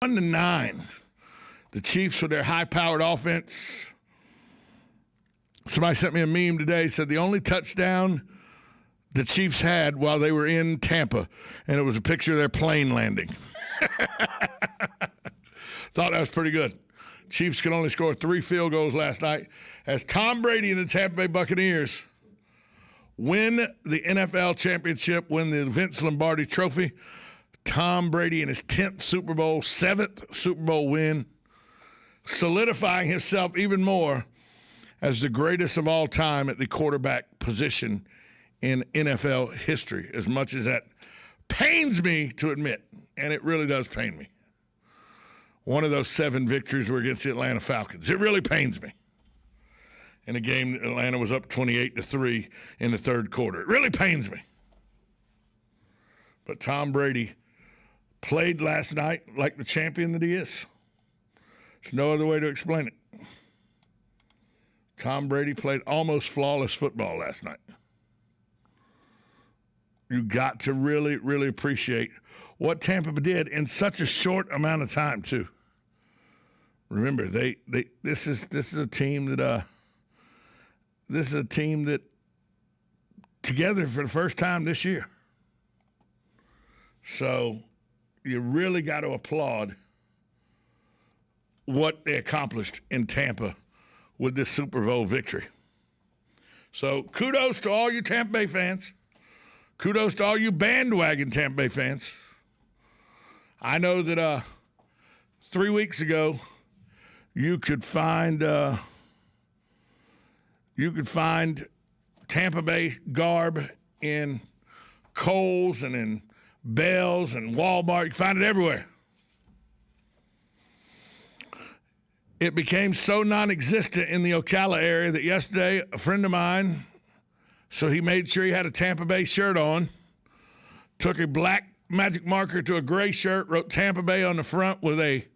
1-9. The Chiefs with their high-powered offense. Somebody sent me a meme today, said the only touchdown the Chiefs had while they were in Tampa, and it was a picture of their plane landing. Thought that was pretty good. Chiefs could only score 3 field goals last night as Tom Brady and the Tampa Bay Buccaneers win the NFL championship, win the Vince Lombardi Trophy. Tom Brady in his 10th Super Bowl, 7th Super Bowl win, solidifying himself even more as the greatest of all time at the quarterback position in NFL history, as much as that pains me to admit, and it really does pain me. One of those 7 victories were against the Atlanta Falcons. It really pains me. In a game that Atlanta was up 28-3 in the third quarter. It really pains me. But Tom Brady played last night like the champion that he is. There's no other way to explain it. Tom Brady played almost flawless football last night. You got to really, really appreciate what Tampa did in such a short amount of time, too. Remember, this is a team that together for the first time this year. So you really got to applaud what they accomplished in Tampa with this Super Bowl victory. So kudos to all you Tampa Bay fans. Kudos to all you bandwagon Tampa Bay fans. I know that 3 weeks ago you could find Tampa Bay garb in Kohl's and in Bell's and Walmart. You can find it everywhere. It became so non-existent in the Ocala area that yesterday a friend of mine, so he made sure he had a Tampa Bay shirt on, took a black magic marker to a gray shirt, wrote Tampa Bay on the front with a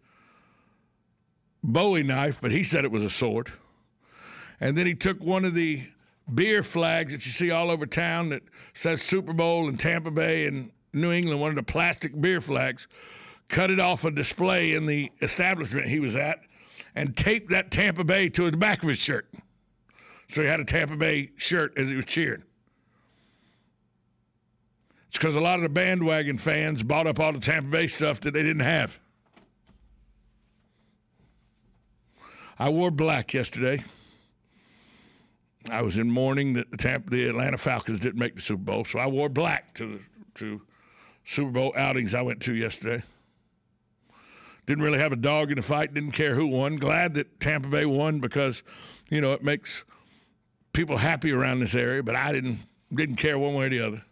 Bowie knife, but he said it was a sword. And then he took one of the beer flags that you see all over town that says Super Bowl in Tampa Bay and New England, one of the plastic beer flags, cut it off a display in the establishment he was at, and taped that Tampa Bay to the back of his shirt. So he had a Tampa Bay shirt as he was cheering. It's because a lot of the bandwagon fans bought up all the Tampa Bay stuff that they didn't have. I wore black yesterday. I was in mourning that the Atlanta Falcons didn't make the Super Bowl, so I wore black to Super Bowl outings I went to yesterday. Didn't really have a dog in the fight, didn't care who won. Glad that Tampa Bay won because, it makes people happy around this area, but I didn't care one way or the other.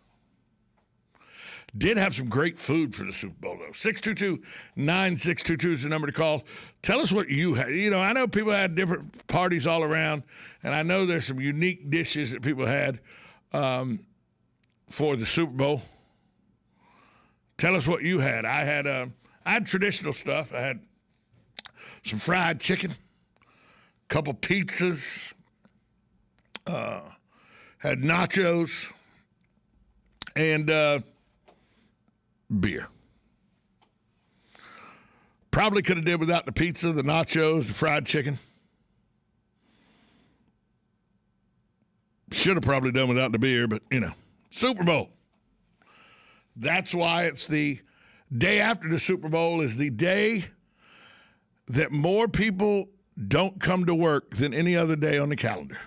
Did have some great food for the Super Bowl, though. 622-9622 is the number to call. Tell us what you had. I know people had different parties all around, and I know there's some unique dishes that people had for the Super Bowl. Tell us what you had. I had traditional stuff. I had some fried chicken, a couple pizzas, had nachos, and beer. Probably could have did without the pizza, the nachos, the fried chicken. Should have probably done without the beer, but, Super Bowl. That's why it's the day after the Super Bowl is the day that more people don't come to work than any other day on the calendar.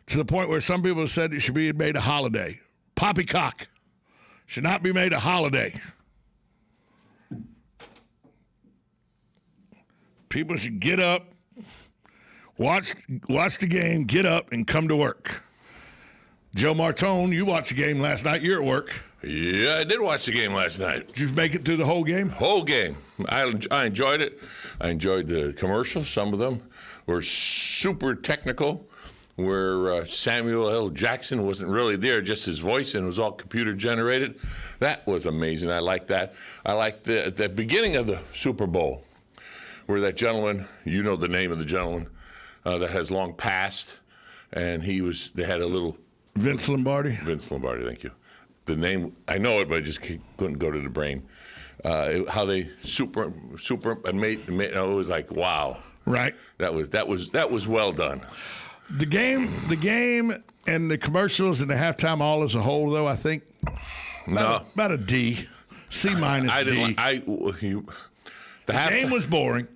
To the point where some people have said it should be made a holiday. Poppycock should not be made a holiday. People should get up, watch the game, get up, and come to work. Joe Martone, you watched the game last night. You're at work. Yeah, I did watch the game last night. Did you make it through the whole game? Whole game. I enjoyed it. I enjoyed the commercials. Some of them were super technical, where Samuel L. Jackson wasn't really there, just his voice, and it was all computer generated. That was amazing. I liked that. I liked the beginning of the Super Bowl, where that gentleman, you know the name of the gentleman, that has long passed, and they had a little... Vince Lombardi? Vince Lombardi, thank you. The name, I know it, but I just couldn't go to the brain. how they super and made it was like, wow. Right. That was well done. The game and the commercials and the halftime all as a whole, though, I think about a D. C minus D. The game was boring.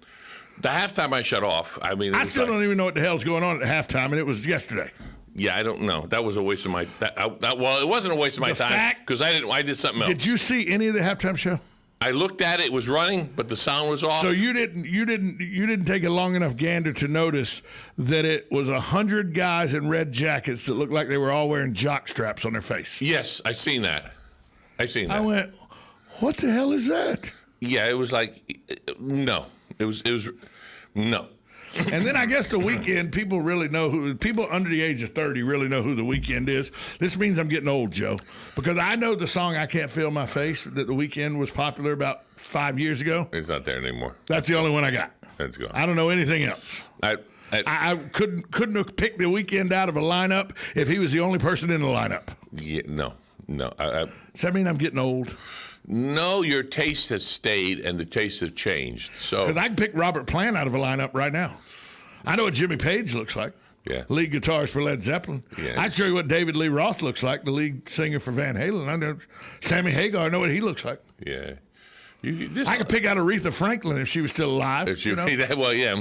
The halftime I shut off. I mean, I still don't even know what the hell's going on at halftime, and it was yesterday. Yeah, I don't know. That was a waste of my. Well, it wasn't a waste of my time because I did something else. Did you see any of the halftime show? I looked at it. It was running, but the sound was off. So you didn't take a long enough gander to notice that it was 100 guys in red jackets that looked like they were all wearing jock straps on their face. Yes, I seen that. I went, what the hell is that? Yeah, it was like, no. It was no. And then I guess the weekend, people under the age of 30 really know who the weekend is. This means I'm getting old, Joe, because I know the song "I Can't Feel My Face" that the weekend was popular about 5 years ago. It's not there anymore. That's the only one I got. That's gone. I don't know anything else. I couldn't have picked the weekend out of a lineup if he was the only person in the lineup. Yeah, no. Does that mean I'm getting old? No, your taste has stayed and the tastes have changed. So because I can pick Robert Plant out of a lineup right now. I know what Jimmy Page looks like. Yeah. Lead guitarist for Led Zeppelin. Yeah. I'd show you what David Lee Roth looks like, the lead singer for Van Halen. I know Sammy Hagar. I know what he looks like. Yeah. I could pick out Aretha Franklin if she was still alive. If she, well, yeah.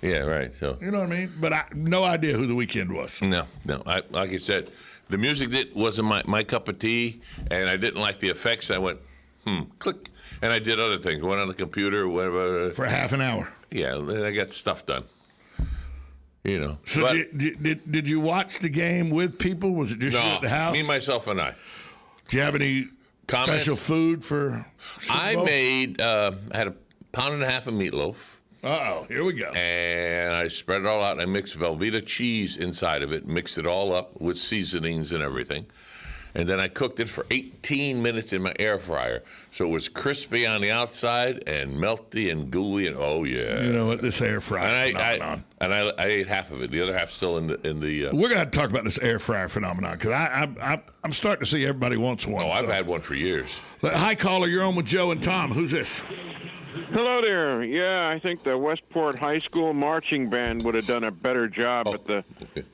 Yeah, right. So you know what I mean? But I no idea who the weekend was. No. Like I said, the music wasn't my cup of tea, and I didn't like the effects. I went, click, and I did other things. Went on the computer, whatever. For half an hour. Yeah, I got stuff done. You know. So did you watch the game with people? Was it just you at the house? Me, myself, and I. Do you have any comments? Special food for Super Bowl? I had a pound and a half of meatloaf. Here we go. And I spread it all out, and I mixed Velveeta cheese inside of it, mixed it all up with seasonings and everything. And then I cooked it for 18 minutes in my air fryer. So it was crispy on the outside and melty and gooey, and oh yeah. You know what, this air fryer phenomenon. I ate half of it. The other half still in the. We're going to talk about this air fryer phenomenon because I'm starting to see everybody wants one. Oh, I've had one for years. Hi, caller. You're on with Joe and Tom. Who's this? Hello there. Yeah, I think the Westport High School marching band would have done a better job at the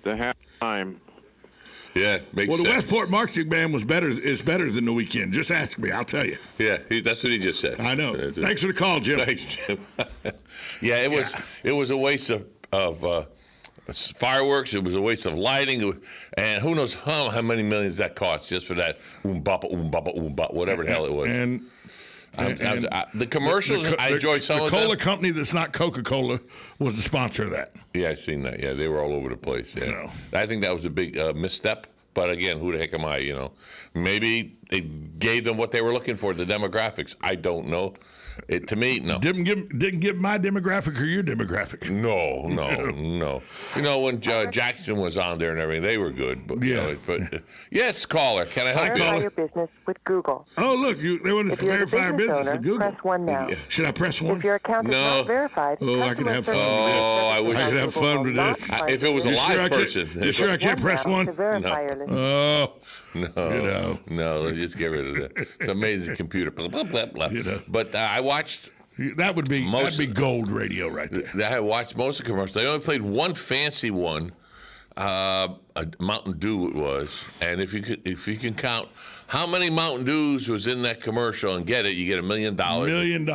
halftime. Yeah, makes sense. Well, the Westport marching band is better than the weekend. Just ask me, I'll tell you. Yeah, that's what he just said. I know. Thanks for the call, Jim. Thanks, Jim. It was a waste of fireworks. It was a waste of lighting, and who knows how many millions that cost just for that whatever the hell it was. And the commercials, I enjoyed some of them. The cola company that's not Coca-Cola was the sponsor of that. Yeah, I've seen that. Yeah, they were all over the place. Yeah. So. I think that was a big misstep. But again, who the heck am I? You know, maybe it gave them what they were looking for, the demographics. I don't know. To me, no. Didn't give my demographic or your demographic. No. You know, when Jackson was on there and everything, they were good. But, yeah. Yes, caller. Can I help you? Verify your business with Google. Oh, look, they want to verify your business owner, with Google. Press 1 now. Should I press 1? If your account is not verified, I could have fun with this. I wish I could have fun with this. If it was a live person. You sure I can't press 1? No. No. No, just get rid of that. It's an amazing computer. Blah, blah, blah, blah. But I watched. That'd be gold radio right there. I watched most of the commercials. They only played one fancy one, a Mountain Dew it was. And if you can count how many Mountain Dews was in that commercial and get it, you get $1 million. $1 million.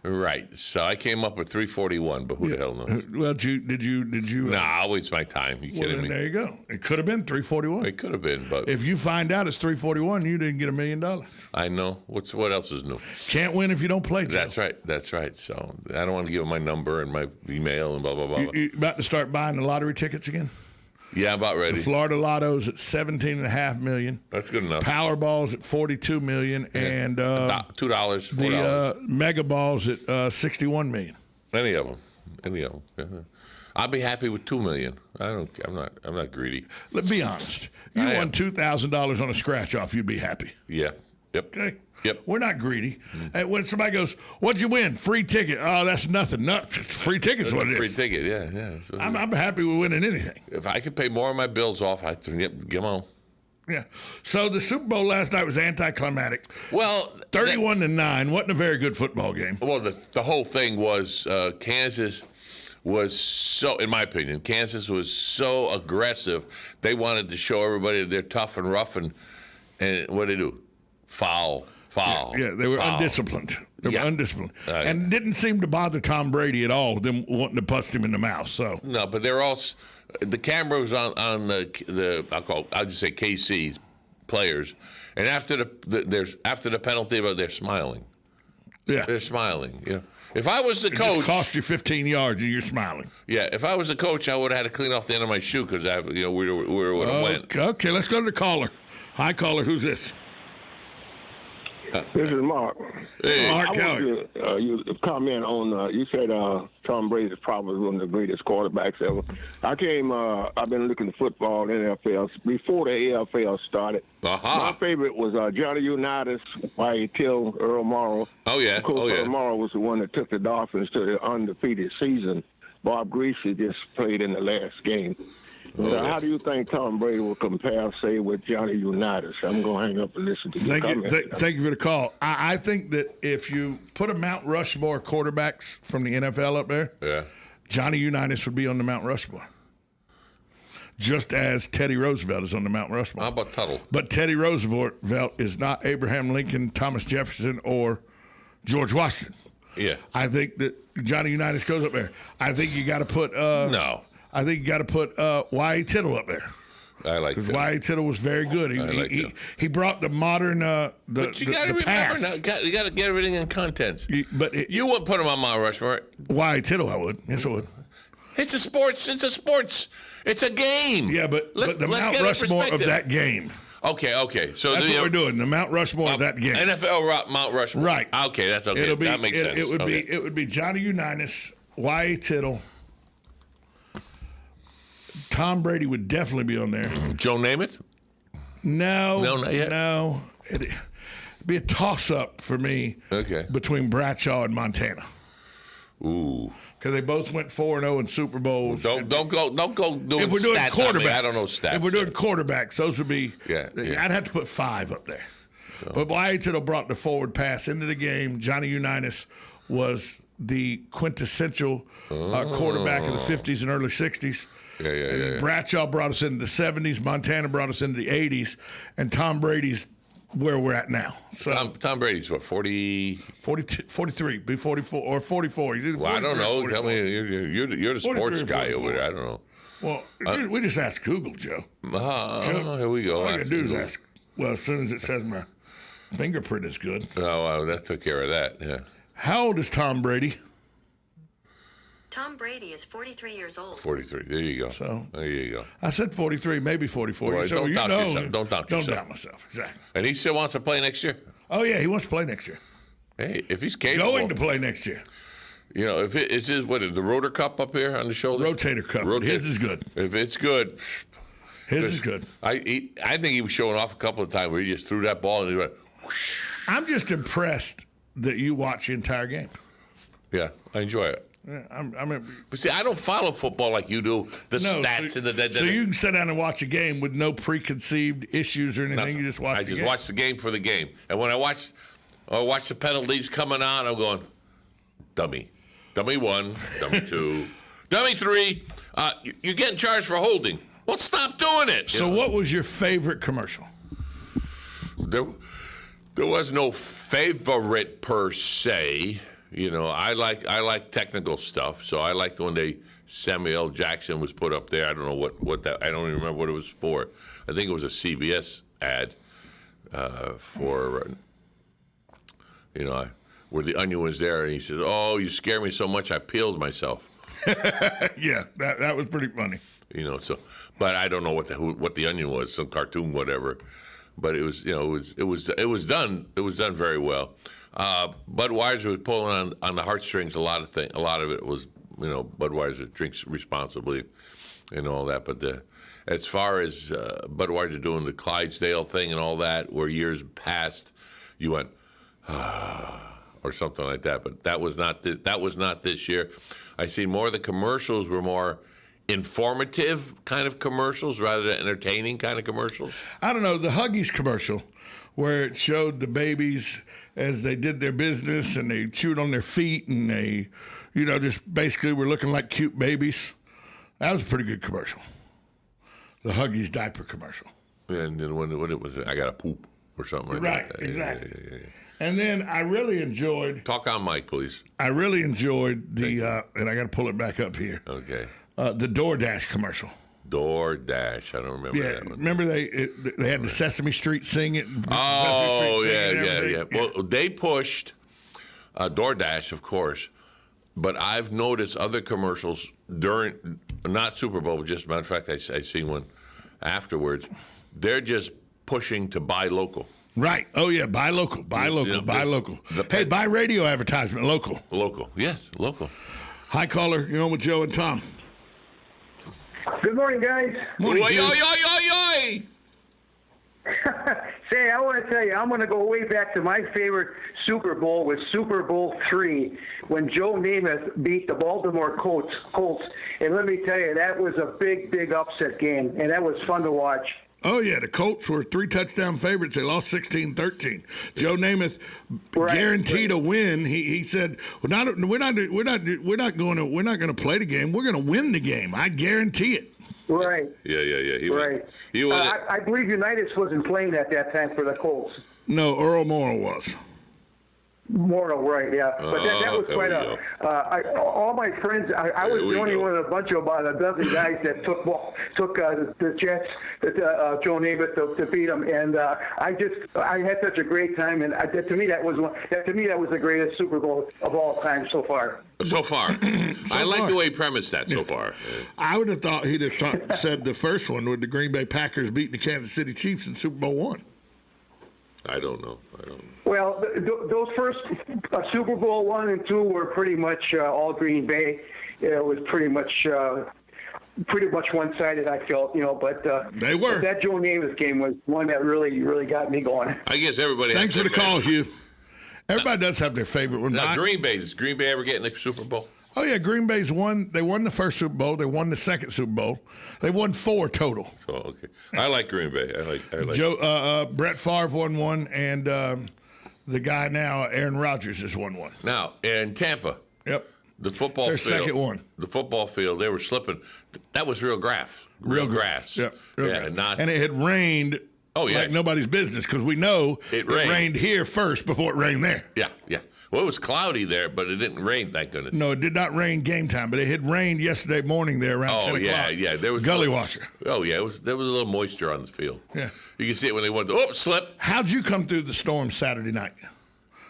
Right. So I came up with 341, but who the hell knows? Well, did you? Nah, I'll waste my time. You kidding me? There you go. It could have been 341. It could have been, but if you find out it's 341, you didn't get $1 million. I know. What else is new? Can't win if you don't play, Joe. That's right. So I don't want to give them my number and my email and blah blah blah. You about to start buying the lottery tickets again? Yeah, I'm about ready. The Florida Lotto's at $17.5 million. That's good enough. Powerball's at $42 million, and $2, $4. The Mega Ball's at $61 million. Any of them. I'll be happy with $2 million. I'm not greedy. Let's be honest. You won $2,000 on a scratch off, you'd be happy. Yeah. Yep. Okay. Yep. We're not greedy. And when somebody goes, "What'd you win? Free ticket." Oh, that's nothing. No, free ticket's what it is. Free ticket. Yeah. I'm happy with winning anything. If I could pay more of my bills off, I'd get them on. Yeah. So the Super Bowl last night was anticlimactic. Well, 31-9 wasn't a very good football game. Well, the whole thing was Kansas was so, in my opinion, Kansas was so aggressive. They wanted to show everybody that they're tough and rough, and what did they do? Foul. Yeah, they were undisciplined. They were undisciplined, and didn't seem to bother Tom Brady at all. Them wanting to bust him in the mouth. So no, but they're all. The camera was on the I'll just say KC's players, and after the penalty, but they're smiling. Yeah, they're smiling. You know, if I was the coach, just cost you 15 yards and you're smiling. Yeah, if I was the coach, I would have had to clean off the end of my shoe because where it would have went. Okay, let's go to the caller. Hi, caller. Who's this? This is Mark. Hey. Mark, I want you to comment on, you said Tom Brady is probably one of the greatest quarterbacks ever. I've been looking at football, NFL, before the AFL started. My favorite was Johnny Unitas by Till Earl Morrow. Oh, yeah. Of course, Earl Morrow was the one that took the Dolphins to the undefeated season. Bob Greasy just played in the last game. So how do you think Tom Brady will compare, say, with Johnny Unitas? I'm going to hang up and listen to your comments. Thank you for the call. I think that if you put a Mount Rushmore quarterbacks from the NFL up there, Johnny Unitas would be on the Mount Rushmore. Just as Teddy Roosevelt is on the Mount Rushmore. How about Tuttle? But Teddy Roosevelt is not Abraham Lincoln, Thomas Jefferson, or George Washington. Yeah. I think that Johnny Unitas goes up there. I think you got to put no. I think you got to put Y.A. Tittle up there. I like that. Because Y.A. Tittle was very good. He brought the modern but you got to remember now. You got to get everything in context. You wouldn't put him on Mount Rushmore. Y.A. Tittle, I would. Yes, I would. It's a sports. It's a game. Yeah, but the Mount Rushmore of that game. Okay. So that's what we're doing. The Mount Rushmore of that game. NFL Mount Rushmore. Right. Okay, that's okay. That makes sense. It would be Johnny Unitas, Y.A. Tittle. Tom Brady would definitely be on there. Joe Namath? No, not yet. No, it'd be a toss-up for me. Okay. Between Bradshaw and Montana. Ooh. Because they both went 4-0 in Super Bowls. Don't go doing if we're doing stats quarterbacks. on me. I don't know stats. If we're doing quarterbacks, those would be. Yeah. I'd have to put 5 up there. So. But Y.A. Tittle brought the forward pass into the game. Johnny Unitas was the quintessential quarterback of the 50s and early 60s. Yeah. Bradshaw brought us into the 70s. Montana brought us into the 80s. And Tom Brady's where we're at now. So Tom Brady's what, 40? 43, be 44, or 44. Well, I don't know. Tell me, you're the sports guy over there. I don't know. Well, we just asked Google, Joe. Here we go. All I got to do is ask. Well, as soon as it says my fingerprint is good. Oh, well, that took care of that, yeah. How old is Tom Brady? Tom Brady is 43 years old. 43. There you go. So there you go. I said 43, maybe 44. Right, so don't doubt yourself. Don't doubt myself. Exactly. And he still wants to play next year? Oh, yeah, he wants to play next year. Hey, if he's capable. Going to play next year. You know, if it is the rotor cup up here on the shoulder? Rotator cup. His is good. If it's good. His is good. I think he was showing off a couple of times where he just threw that ball and he went whoosh. I'm just impressed that you watch the entire game. Yeah, I enjoy it. Yeah, but see, I don't follow football like you do. Stats and the. So you can sit down and watch a game with no preconceived issues or anything. You just watch. I just watch the game for the game, and when I watch the penalties coming out, I'm going, dummy 1, dummy 2, dummy 3. You're getting charged for holding. Well, stop doing it. So, what was your favorite commercial? There was no favorite per se. You know, I like technical stuff, so I liked when Samuel L. Jackson was put up there. I don't know what that. I don't even remember what it was for. I think it was a CBS ad for, where the Onion was there, and he says, "Oh, you scare me so much, I peeled myself." Yeah, that was pretty funny. You know, so, but I don't know what the Onion was, some cartoon, whatever. But it was, it was done very well. Budweiser was pulling on the heartstrings. A lot of it was, Budweiser drinks responsibly and all that. But as far as Budweiser doing the Clydesdale thing and all that, where years past you went or something like that. But that was not this year. I see more of the commercials were more informative kind of commercials rather than entertaining kind of commercials? I don't know, the Huggies commercial where it showed the babies as they did their business and they chewed on their feet and they, just basically were looking like cute babies. That was a pretty good commercial. The Huggies diaper commercial. And then when it was, I got to poop or something like Right, that. exactly. Yeah. And then I really enjoyed. Talk on mic, please. I really enjoyed and I got to pull it back up here. Okay. The DoorDash commercial. DoorDash. I don't remember that one. Remember they had the Sesame Street sing it. Oh, Sesame yeah. Well, they pushed DoorDash, of course, but I've noticed other commercials during, not Super Bowl, but just, matter of fact, I seen one afterwards. They're just pushing to buy local. Right. Oh, yeah. Buy local. Buy local. Buy local. Hey, buy radio advertisement local. Local. Yes, local. Hi, caller. You're on with Joe and Tom. Good morning, guys. Morning, Oi, dude. oi, oi, oi, oi. Say, I want to tell you, I'm going to go way back to my favorite Super Bowl with Super Bowl III when Joe Namath beat the Baltimore Colts. And let me tell you, that was a big, big upset game, and that was fun to watch. Oh, yeah. The Colts were 3-touchdown favorites. They lost 16-13. Joe Namath guaranteed a win. He said, we're not going to play the game. We're going to win the game. I guarantee it. Right. Yeah. He I believe Unitas wasn't playing at that time for the Colts. No, Earl Morrall was. Mortal, right, yeah. But that was there quite we all my friends, I was There the we only go. one of a bunch of about a dozen guys that took the Jets, Joe Namath to beat them. And I had such a great time. And to me, that was the greatest Super Bowl of all time so far. So far. I like the way he premised that so far. I would have thought he'd have said the first one with the Green Bay Packers beating the Kansas City Chiefs in Super Bowl I. I don't know. Well, those first Super Bowl I and II were pretty much all Green Bay. It was pretty much one-sided, I felt, but They were. But that Joe Namath game was one that really, really got me going. I guess everybody Thanks has for the their call, favorite. Hugh. Everybody does have their favorite one. Now, Green Bay. Does Green Bay ever get in the Super Bowl? Oh, yeah, Green Bay's won. They won the first Super Bowl. They won the second Super Bowl. They won 4 total. Oh, okay. I like Green Bay. I like Joe, Brett Favre won 1, and the guy now, Aaron Rodgers, has won 1. Now, in Tampa, Yep. the football Their field. second one. The football field, they were slipping. That was real grass. Real grass. Yep. Real grass. Not, And it had rained like nobody's business because we know It it rained. rained here first before it rained there. Yeah. Well, it was cloudy there, but it didn't rain, thank goodness. No, it did not rain game time, but it had rained yesterday morning there around 10 o'clock. Yeah. There was Gully washer. Oh, yeah. There was a little moisture on the field. Yeah. You can see it when they went to, slip. How'd you come through the storm Saturday night?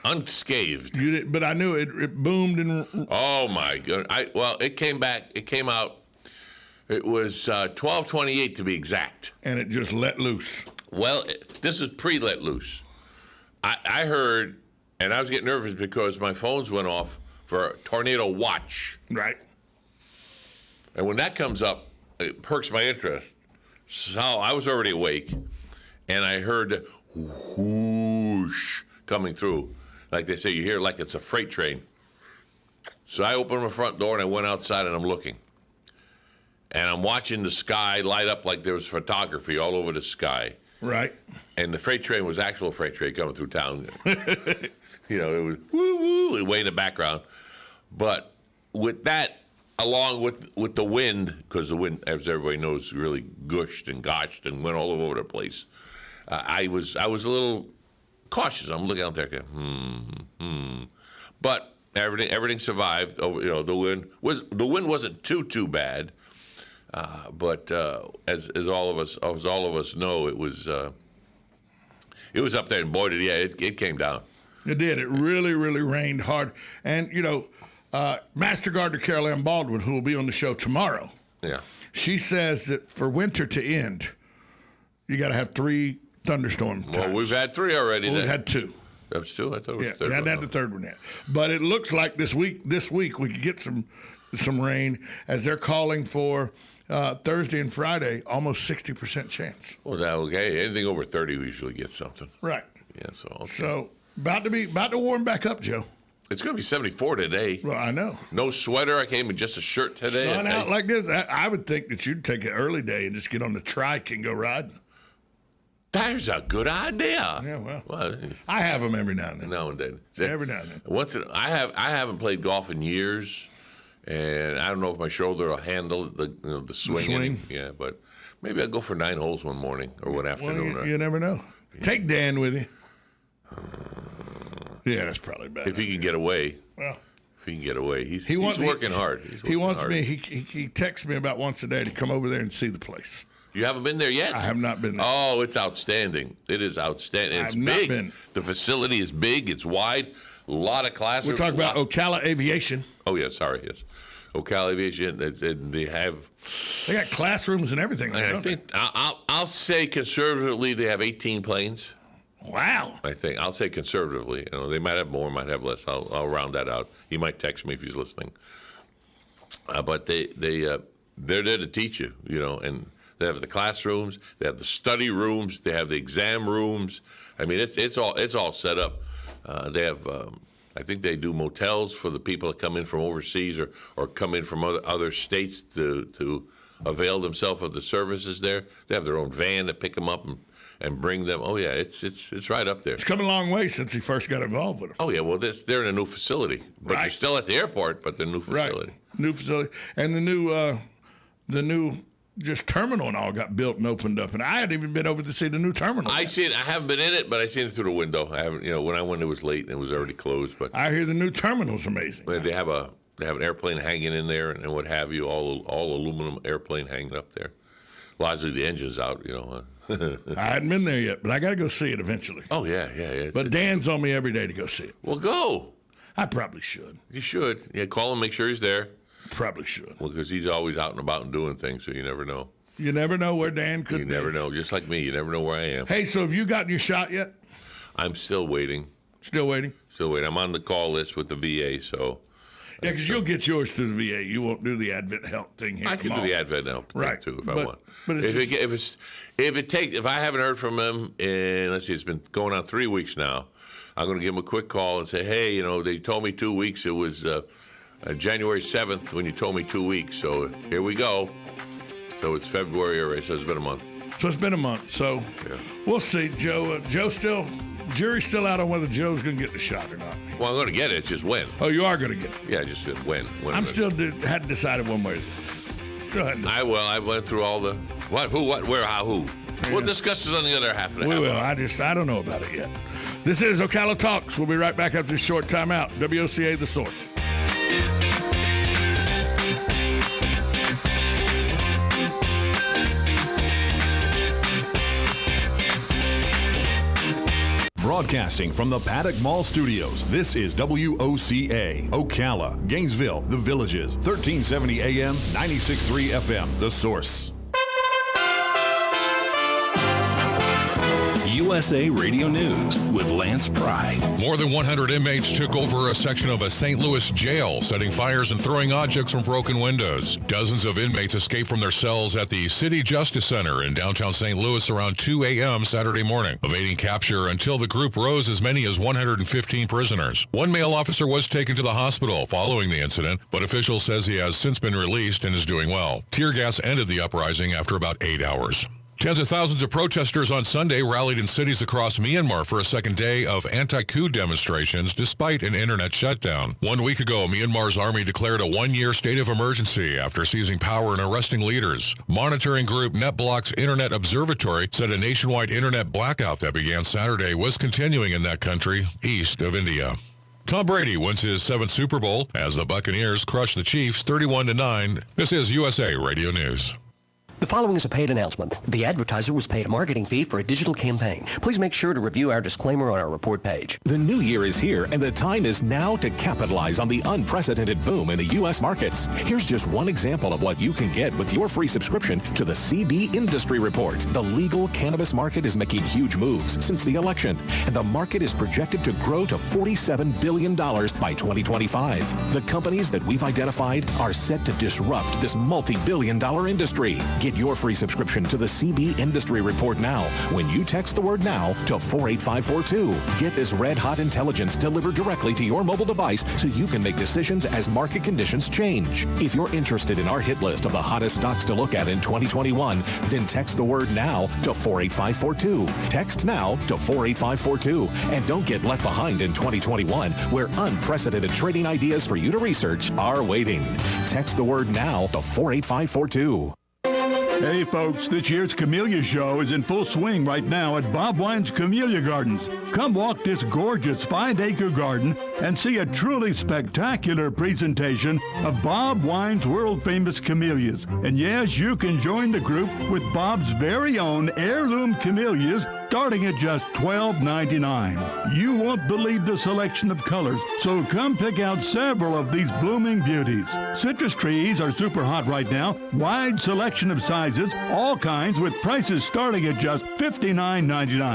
Unscathed. You did, but I knew it boomed and Oh, my God. It came back. It came out. It was 12:28 to be exact. it just let loose. Well, this is pre-let loose. I heard, and I was getting nervous because my phones went off for a tornado watch. Right. And when that comes up, it perks my interest. So I was already awake, and I heard whoosh coming through. Like they say, you hear it like it's a freight train. So I opened my front door, and I went outside, and I'm looking. And I'm watching the sky light up like there was photography all over the sky. Right. And the freight train was actual freight train coming through town. It was woo-woo, way in the background. But with that, along with the wind, because the wind, as everybody knows, really gushed and goshed and went all over the place, I was a little cautious. I'm looking out there, going, But everything survived. The wind wasn't too bad. But as all of us know, it was up there, and boy, it came down. It did. It really, really rained hard. And, Master Gardener Carol Ann Baldwin, who will be on the show tomorrow, Yeah. she says that for winter to end, you got to have 3 thunderstorm Well, times. we've had 3 already. We've had 2. That was 2. I thought it was Yeah, third we hadn't one. had the third one yet. But it looks like this week we could get some rain, as they're calling for Thursday and Friday, almost 60% chance. Well, okay. Anything over 30, we usually get something. Right. Yeah. So. Okay. So about to warm back up, Joe. It's going to be 74 today. Well, I know. No sweater. I came in just a shirt today. Sun out like this. I would think that you'd take an early day and just get on the trike and go riding. That's a good idea. Yeah, well, I have them every now and then. Now and then. Every now and then. I haven't played golf in years, and I don't know if my shoulder will handle the swing. swing? Yeah, but maybe I'll go for 9 holes one morning or one afternoon. Well, you never know. Take Dan with you. Yeah, that's probably better. If he can get away. Well, if he can get away. He's working hard. He wants me. He texts me about once a day to come over there and see the place. You haven't been there yet? I have not been there. Oh, it's outstanding. It is outstanding. It's I've big. not been. The facility is big. It's wide. A lot of classes. We're talking about Ocala Aviation. Oh, yeah, sorry, yes. Ocala Aviation, they have... They got classrooms and everything. I think I'll say conservatively they have 18 planes. Wow. I think I'll say conservatively. They might have more, might have less. I'll round that out. He might text me if he's listening. But they're there to teach you, and they have the classrooms, they have the study rooms, they have the exam rooms. I mean, it's all set up. They have. I think they do motels for the people that come in from overseas or come in from other states to avail themselves of the services there. They have their own van to pick them up and bring them. Oh, yeah, it's right up there. It's come a long way since he first got involved with them. Oh, yeah, well, they're in a new facility. But Right. They're still at the airport, but they're new facility. Right. New facility. And the new just terminal and all got built and opened up. And I hadn't even been over to see the new terminal. I see it. I haven't been in it, but I seen it through the window. I haven't. When I went, it was late and it was already closed. But I hear the new terminal's amazing. they have an airplane hanging in there and what have you, all aluminum airplane hanging up there. Largely the engine's out. I hadn't been there yet, but I got to go see it eventually. Oh yeah. But Dan's on me every day to go see it. Well, go. I probably should. You should. Yeah, call him. Make sure he's there. Probably should. Well, because he's always out and about and doing things, so you never know. You never know where Dan could be. You never know. Just like me, you never know where I am. Hey, so have you gotten your shot yet? I'm still waiting. Still waiting? Still waiting. I'm on the call list with the VA, so. Yeah, because you'll get yours through the VA. You won't do the Advent Health thing here. I can do the Advent Help thing too if I want. But if I haven't heard from him, and let's see, it's been going on 3 weeks now. I'm going to give him a quick call and say, hey, they told me 2 weeks. It was January 7th when you told me 2 weeks. So here we go. So it's February already. So it's been a month. So it's been a month. So We'll see, Joe. Jury's still out on whether Joe's going to get the shot or not. Well, I'm going to get it. It's just when. Oh, you are going to get it? Yeah, just when. I'm still hadn't decided one way. Still hadn't. I went through all the what, who, what, where, how, who. Yeah. We'll discuss this on the other half of the hour. We will. I don't know about it yet. This is Ocala Talks. We'll be right back after this short timeout. WOCA, The Source. Broadcasting from the Paddock Mall Studios, this is WOCA, Ocala, Gainesville, The Villages, 1370 AM, 96.3 FM, The Source. USA Radio News with Lance Pry. More than 100 inmates took over a section of a St. Louis jail, setting fires and throwing objects from broken windows. Dozens of inmates escaped from their cells at the City Justice Center in downtown St. Louis around 2 a.m. Saturday morning, evading capture until the group rose as many as 115 prisoners. One male officer was taken to the hospital following the incident, but officials says he has since been released and is doing well. Tear gas ended the uprising after about 8 hours. Tens of thousands of protesters on Sunday rallied in cities across Myanmar for a second day of anti-coup demonstrations despite an internet shutdown. 1 week ago, Myanmar's army declared a one-year state of emergency after seizing power and arresting leaders. Monitoring group NetBlock's Internet Observatory said a nationwide internet blackout that began Saturday was continuing in that country east of India. Tom Brady wins his 7th Super Bowl as the Buccaneers crush the Chiefs 31-9. This is USA Radio News. The following is a paid announcement. The advertiser was paid a marketing fee for a digital campaign. Please make sure to review our disclaimer on our report page. The new year is here, and the time is now to capitalize on the unprecedented boom in the U.S. markets. Here's just one example of what you can get with your free subscription to the CB Industry Report. The legal cannabis market is making huge moves since the election, and the market is projected to grow to $47 billion by 2025. The companies that we've identified are set to disrupt this multi-billion-dollar industry. Get Get your free subscription to the CB Industry Report now when you text the word NOW to 48542. Get this red-hot intelligence delivered directly to your mobile device so you can make decisions as market conditions change. If you're interested in our hit list of the hottest stocks to look at in 2021, then text the word NOW to 48542. Text NOW to 48542. And don't get left behind in 2021, where unprecedented trading ideas for you to research are waiting. Text the word NOW to 48542. Hey folks, this year's Camellia Show is in full swing right now at Bob Wine's Camellia Gardens. Come walk this gorgeous 5-acre garden and see a truly spectacular presentation of Bob Wine's world-famous camellias. And yes, you can join the group with Bob's very own heirloom camellias starting at just $12.99. You won't believe the selection of colors, so come pick out several of these blooming beauties. Citrus trees are super hot right now. Wide selection of sizes, all kinds with prices starting at just $59.99.